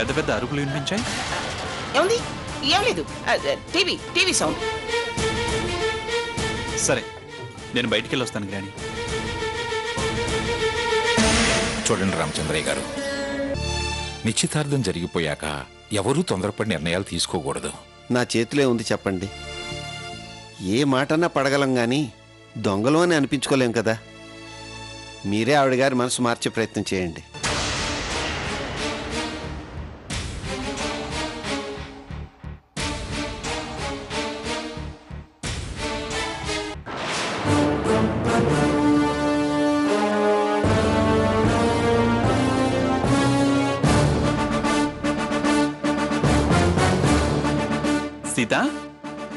పెద్ద పెద్ద అరుపులు వినిపించాయి. ఏముంది? ఏం లేదు, టీవీ సౌండ్. సరే, నేను బయటికి వెళ్ళి వస్తాను గ్రాని. చూడండి రామచంద్రయ్య గారు, నిశ్చితార్థం జరిగిపోయాక ఎవరూ తొందరపడి నిర్ణయాలు తీసుకోకూడదు. నా చేతిలో ఉంది చెప్పండి. ఏ మాటన్నా పడగలం కానీ దొంగలు అని అనిపించుకోలేం కదా. మీరే ఆవిడ గారి మనసు మార్చే ప్రయత్నం చేయండి. Sita,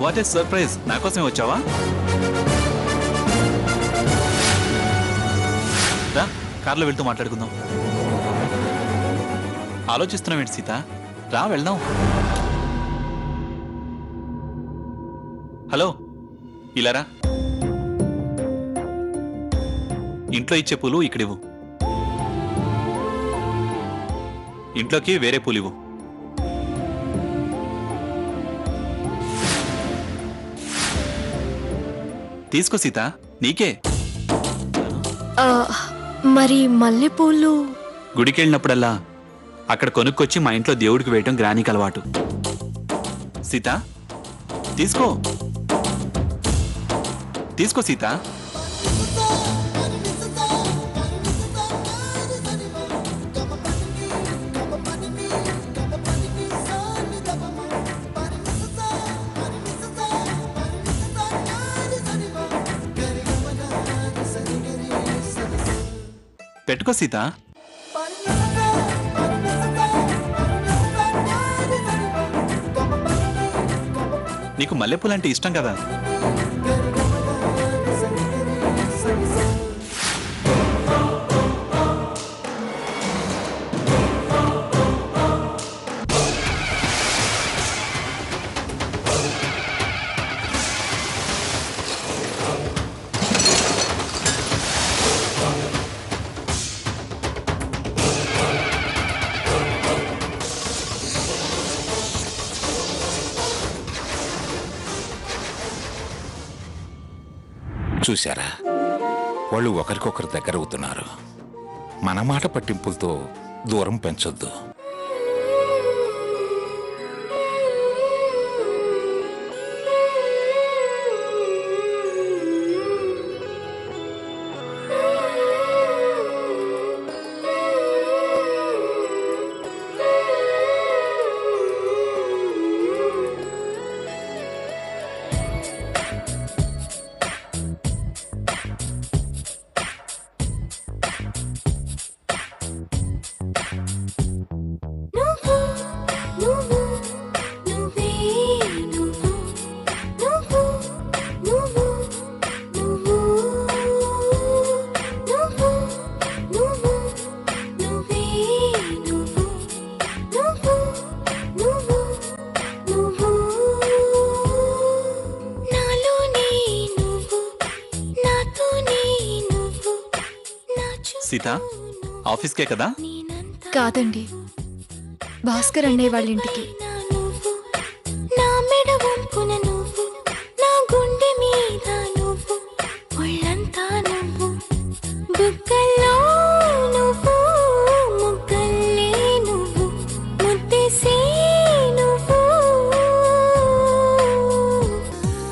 what a surprise! నా కోసమే వచ్చావా? రా, కార్లో వెళ్తూ మాట్లాడుకుందాం. ఆలోచిస్తున్నావేంటి సీత? రా వెళ్దాం. హలో, ఇలారా. ఇంట్లో ఇచ్చే పూలు ఇక్కడివ్వు. ఇంట్లోకి వేరే పూలు ఇవ్వు. తీసుకో సీత, నీకే. మరి మల్లెపూలు? గుడికి వెళ్ళినప్పుడల్లా అక్కడ కొనుక్కొచ్చి మా ఇంట్లో దేవుడికి వేయటం గ్రానీకి అలవాటు. సీత, తీసుకో తీసుకో సీత. పెట్టుకో సీత. నీకు మల్లెపూలంటే ఇష్టం కదా. చూశారా, వాళ్ళు ఒకరికొకరు దగ్గర అవుతున్నారు. మన మాట పట్టింపులతో దూరం పెంచొద్దు. సీత, ఆఫీస్కే కదా? కాదండి, భాస్కర్ అన్నయ్య వాళ్ళ ఇంటికి.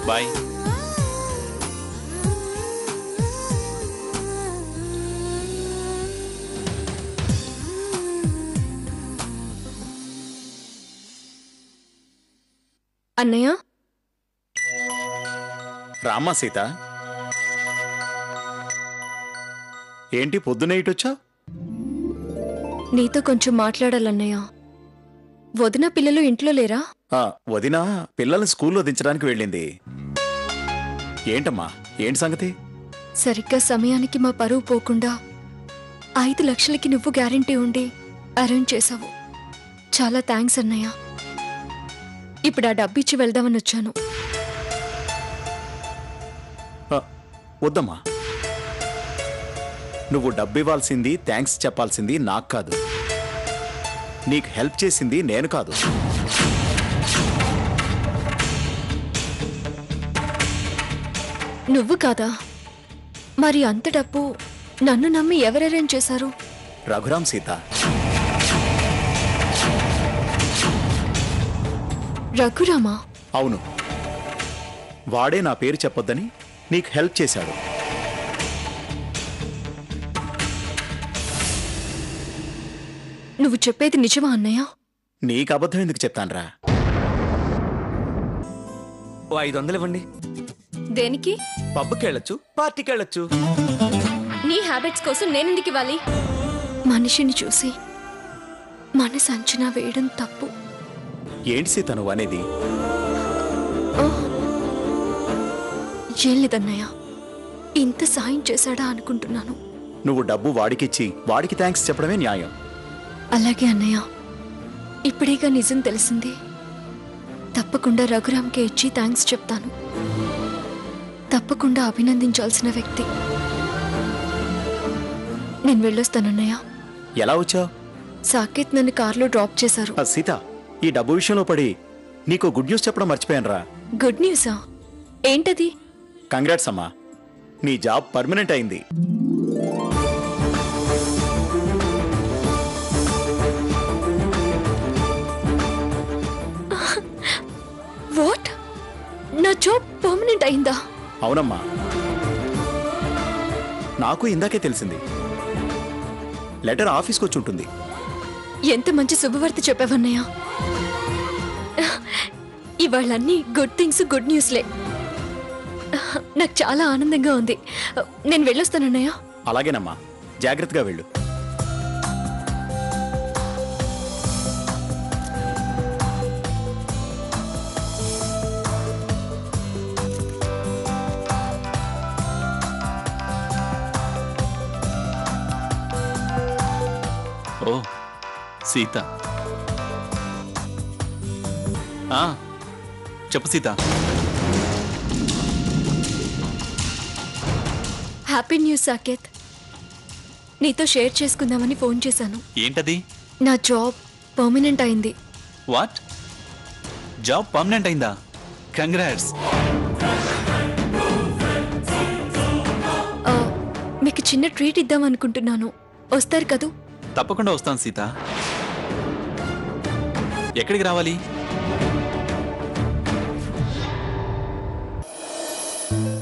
బాయ్. అన్నయ్య, రామ్మా సీత, ఏంటి పొద్దున ఇటొచ్చా? నీతో కొంచెం మాట్లాడాలన్నయ్య. వదిన పిల్లలు ఇంట్లో లేరా? వదిన పిల్లల్ని స్కూల్లో దించడానికి వెళ్ళింది. ఏంటమ్మా, ఏంటి సంగతి? సరిగ్గా సమయానికి మా పరువు పోకుండా 5 లక్షలకి నువ్వు గ్యారెంటీ ఉండి అరేంజ్ చేశావు. చాలా థ్యాంక్స్ అన్నయ్య. ఇప్పుడు ఆ డబ్బు ఇచ్చి వెళ్దామని వచ్చాను. వద్దమ్మా, నువ్వు డబ్బు ఇవ్వాల్సింది, థ్యాంక్స్ చెప్పాల్సింది నాకు కాదు. నీకు హెల్ప్ చేసింది నేను కాదు. నువ్వు కాదా? మరి అంత డబ్బు నన్ను నమ్మి ఎవరు అరేంజ్ చేశారు? రఘురామ్ సీత. రఘురామా? అవును, వాడే నా పేరు చెప్పొద్దని నీకు హెల్ప్ చేశాడు. నువ్వు చెప్పేది నిజమా అన్నయ్య? నీకు అబద్ధం ఎందుకు చెప్తాన్రా? ఓ 500 ఇవ్వండి. దేనికి? పబ్కి వెళ్ళొచ్చు, పార్టీకి వెళ్ళొచ్చు. నీ హ్యాబిట్స్ కోసం నేనెందుకు ఇవ్వాలి? మనిషిని చూసి మనసు అంచనా వేయడం తప్పు. ఏంటి సీత నువ్వు అనేది? ఏం లేదన్నయ్య, ఇంత సాయం చేశాడా అనుకుంటున్నాను. నువ్వు డబ్బు వాడికిచ్చి వాడికి థ్యాంక్స్ చెప్పడమే న్యాయం. అలాగే అన్నయ్య, ఇప్పుడేగా నిజం తెలిసింది. తప్పకుండా రఘురామ్కే ఇచ్చి థ్యాంక్స్ చెప్తాను. తప్పకుండా అభినందించాల్సిన వ్యక్తి. నేను వెళ్ళొస్తానన్నయ్య. ఎలా వచ్చావు? సాకేత్ నన్ను కార్లో డ్రాప్ చేశారు. సీత, ఈ డబ్బు విషయంలో పడి నీకు గుడ్ న్యూస్ చెప్పడం మర్చిపోయానురా. గుడ్ న్యూసా? ఏంటది? కంగ్రాట్స్ అమ్మా, నీ జాబ్ పర్మనెంట్ అయింది. వాట్? నా జాబ్ పర్మనెంట్ అయిందా? అవునమ్మా, నాకు ఇందాకే తెలిసింది. లెటర్ ఆఫీస్కి వచ్చి ఉంటుంది. ఎంత మంచి శుభవార్త చెప్పావన్నయ్య. ఇవాళన్నీ గుడ్ థింగ్స్, గుడ్ న్యూస్లే. నాకు చాలా ఆనందంగా ఉంది. నేను వెళ్ళొస్తానన్నయ్య. అలాగేనమ్మా, జాగ్రత్తగా వెళ్ళు. ఓ సీత. చెప్పు సీత. Happy news Saketh. నీతో షేర్ చేసుకుందామని ఫోన్ చేశాను. ఏంటది? నా జాబ్ పర్మనెంట్ అయింది. వాట్? జాబ్ పర్మనెంట్ అయిందా? కంగ్రాట్స్. మీకు చిన్న ట్రీట్ ఇద్దాం అనుకుంటున్నాను. వస్తారు కదూ? తప్పకుండా వస్తాను సీత. ఎక్కడికి రావాలి?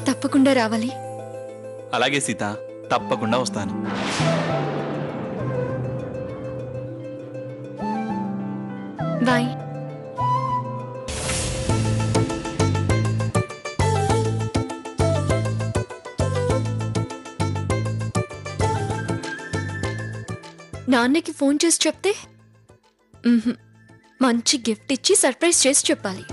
తప్పకుండా రావాలి. అలాగే సీత, తప్పకుండా వస్తాను. బాయ్. నాన్నకి ఫోన్ చేసి చెప్తే మంచి గిఫ్ట్ ఇచ్చి సర్ప్రైజ్ చేసి చెప్పాలి.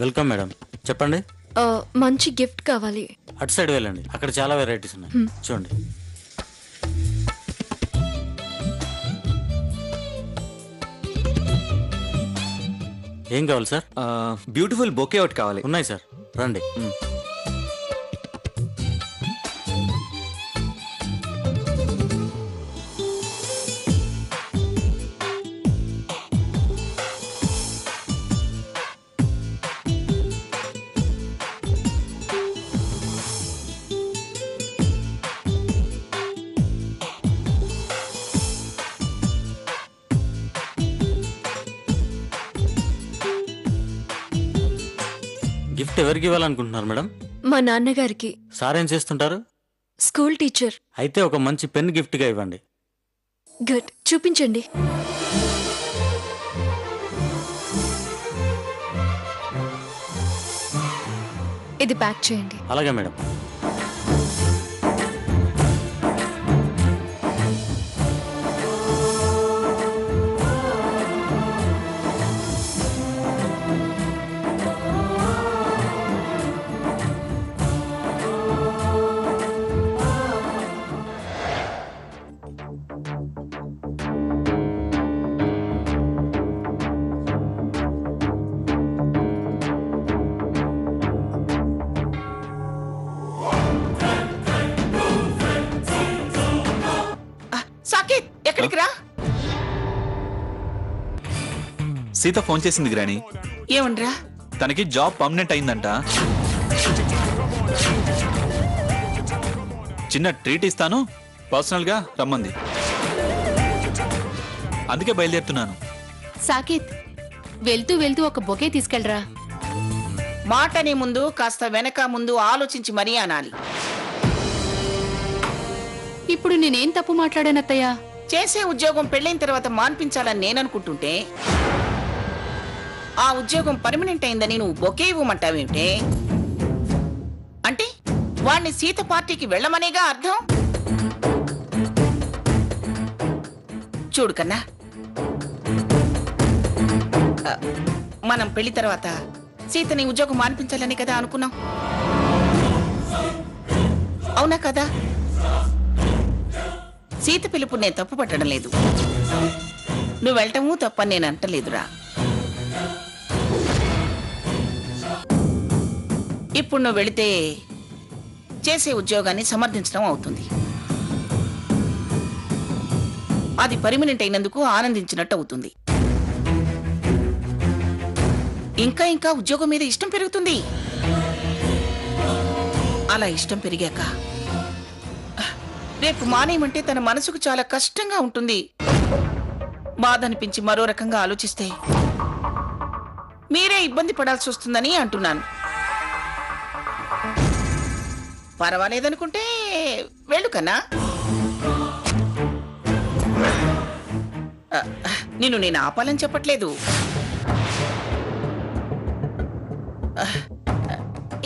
వెల్కమ్ మేడం, చెప్పండి. మంచి గిఫ్ట్ కావాలి. అటు సైడ్ వెళ్ళండి, అక్కడ చాలా వెరైటీస్ ఉన్నాయి, చూడండి. ఏం కావాలి సార్? బ్యూటిఫుల్ బొకే ఒకటి కావాలి. ఉన్నాయి సార్, రండి. గిఫ్ట్ ఎవరికి ఇవ్వాలనుకుంటున్నారు మేడం? మా నాన్నగారికి. సార్ ఏం చేస్తుంటారు? School teacher. అయితే ఒక మంచి పెన్ గిఫ్ట్గా ఇవ్వండి. గుడ్, చూపించండి. ఇది ప్యాక్ చేయండి. అలాగే మేడం. ఇక్కడికి రా. సీత ఫోన్ చేసింది గ్రాని. ఏమండ్రా? తనకి జాబ్ పర్మనెంట్ అయిందంట. చిన్న ట్రీట్ ఇస్తాను, పర్సనల్ గా రమ్మంది. అందుకే బయలుదేరుతున్నాను. సాకేత్, వెళ్తూ వెళ్తూ ఒక బొకే తీసుకెళ్ళరా. మాటని ముందు కాస్త వెనక ముందు ఆలోచించి మరీ అనాలి. ఇప్పుడు నేనేం తప్పు మాట్లాడానత్తయ్యా? చేసే ఉద్యోగం పెళ్ళైన తర్వాత మాన్పించాలని నేననుకుంటుంటే ఆ ఉద్యోగం పర్మనెంట్ అయిందని నువ్వు బొకే ఇవ్వమంటావేమిటే? అంటే వాణ్ణి సీత పార్టీకి వెళ్ళమనేగా అర్థం? చూడు కన్నా, మనం పెళ్లి తర్వాత సీతని ఉద్యోగం మాన్పించాలని కదా అనుకున్నాం, అవునా కదా? సీత పిలుపు నేను తప్పు పట్టడం లేదు, నువ్వు వెళ్ళటము తప్పని నేను అంటలేదురా. ఇప్పుడు నువ్వు వెళితే చేసే ఉద్యోగాన్ని సమర్థించడం అవుతుంది. అది పర్మనెంట్ అయినందుకు ఆనందించినట్టు అవుతుంది. ఇంకా ఇంకా ఉద్యోగం మీద ఇష్టం పెరుగుతుంది. అలా ఇష్టం పెరిగాక రేపు మానేయమంటే తన మనసుకు చాలా కష్టంగా ఉంటుంది. బాధ అనిపించి మరో రకంగా ఆలోచిస్తే మీరే ఇబ్బంది పడాల్సి వస్తుందని అంటున్నాను. పర్వాలేదనుకుంటే వెళ్ళు కన్నా. నిన్ను నేను ఆపాలని చెప్పట్లేదు.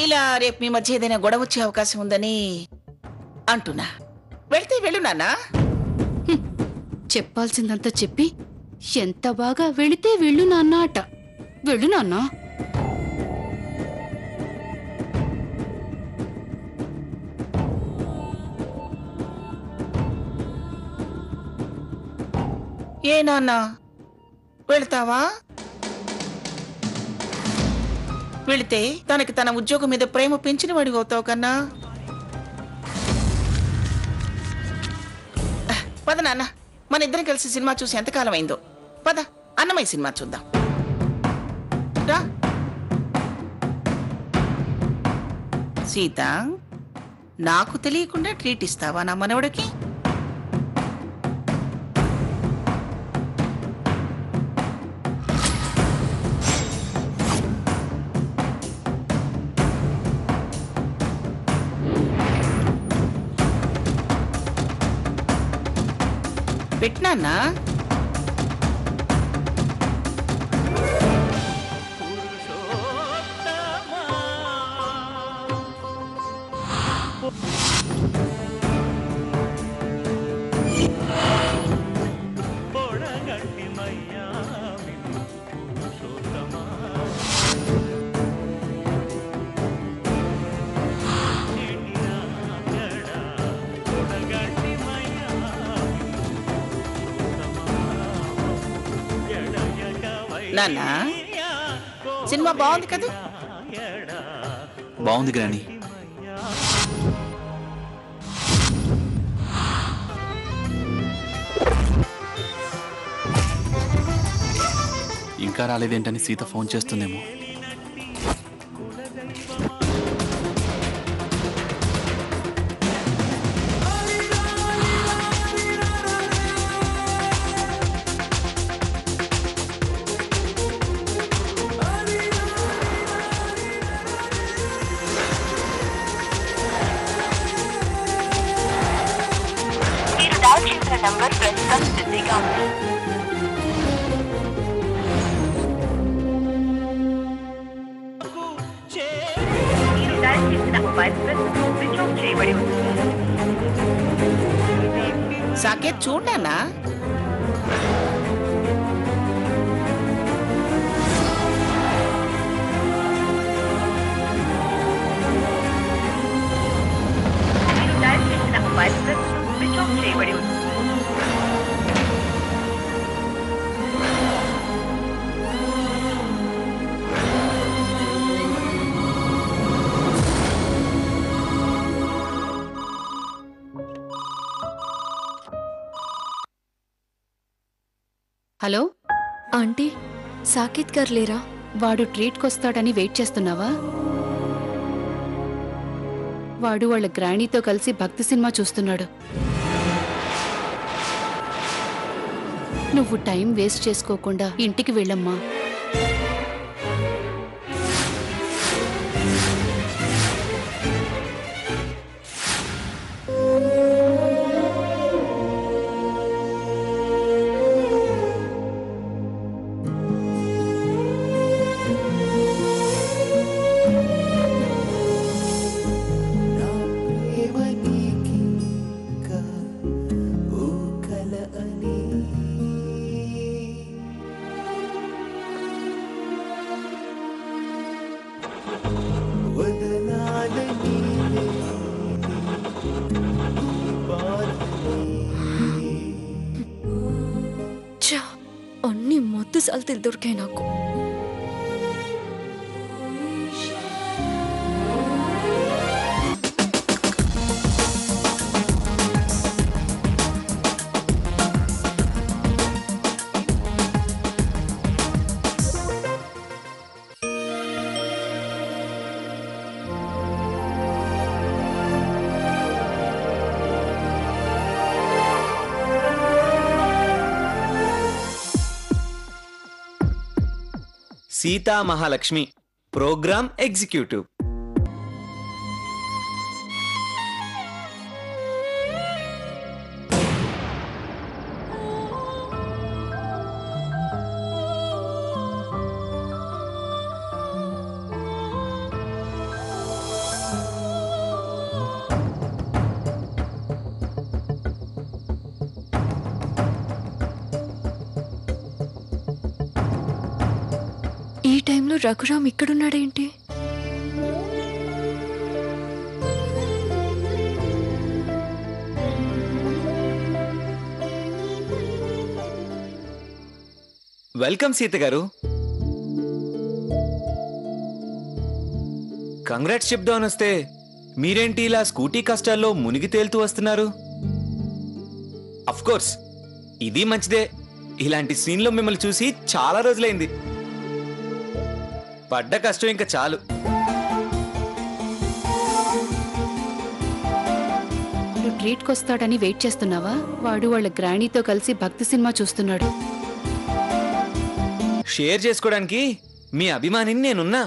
ఇలా రేపు మీ మధ్య ఏదైనా గొడవ వచ్చే అవకాశం ఉందని అంటున్నా. వెళ్తే వెళ్ళు నాన్నా. చెప్పాల్సిందంతా చెప్పి ఎంత బాగా వెళితే వెళ్ళు నాన్న అట. వెళ్ళు నాన్నా. ఏ నాన్నా, వెళ్తావా? వెళితే తనకి తన ఉద్యోగం మీద ప్రేమ పెంచిన వాడివి అవుతావు కన్నా. పద నాన్న, మన ఇద్దరం కలిసి సినిమా చూసి ఎంతకాలం అయిందో. పద, అన్నమయ్య సినిమా చూద్దాం రా. సీత, నాకు తెలియకుండా ట్రీట్ ఇస్తావా నా మనవడికి? పెట్టినా? నాన్న, సినిమా బాగుంది కదా? బాగుంది గ్రాని. ఇంకా రాలేదేంటని సీత ఫోన్ చేస్తుందేమో. నంబర్ ప్రస్తుతం బిజీగా ఉంది. మీరు డయల్ చేసిన మొబైల్ స్విచ్ ఆఫ్ చేయబడి ఉంది. సాకేత్, చూడనా? మీరు డయల్ చేసిన మొబైల్ స్విచ్ ఆఫ్ చేయబడి ఉంది. హలో, ఆంటీ సాకేత్ గారు లేరా? వాడు ట్రీట్కొస్తాడని వెయిట్ చేస్తున్నావా? వాడు వాళ్ళ గ్రాణీతో కలిసి భక్తి సినిమా చూస్తున్నాడు. నువ్వు టైం వేస్ట్ చేసుకోకుండా ఇంటికి వెళ్ళమ్మా. ఛా, అన్ని మొద్దు సాల్తీలు దొరికాయి నాకు. Seetha Mahalakshmi programme executive. ఈ టైంలో రఘురామ్ ఇక్కడున్నాడేంటి? వెల్కమ్ సీత గారు. కంగ్రాట్స్ చెప్దామని వస్తే మీరేంటి ఇలా స్కూటీ కష్టాల్లో మునిగి తేలుతూ వస్తున్నారు? అఫ్కోర్స్ ఇది మంచిదే. ఇలాంటి సీన్లో మిమ్మల్ని చూసి చాలా రోజులైంది. పడ్డ కష్టం ఇంకా చాలు. నువ్వు ట్రీట్కొస్తాడని వెయిట్ చేస్తున్నావా? వాడు వాళ్ళ గ్రాణీతో కలిసి భక్తి సినిమా చూస్తున్నాడు. షేర్ చేసుకోవడానికి మీ అభిమానిని నేనున్నా.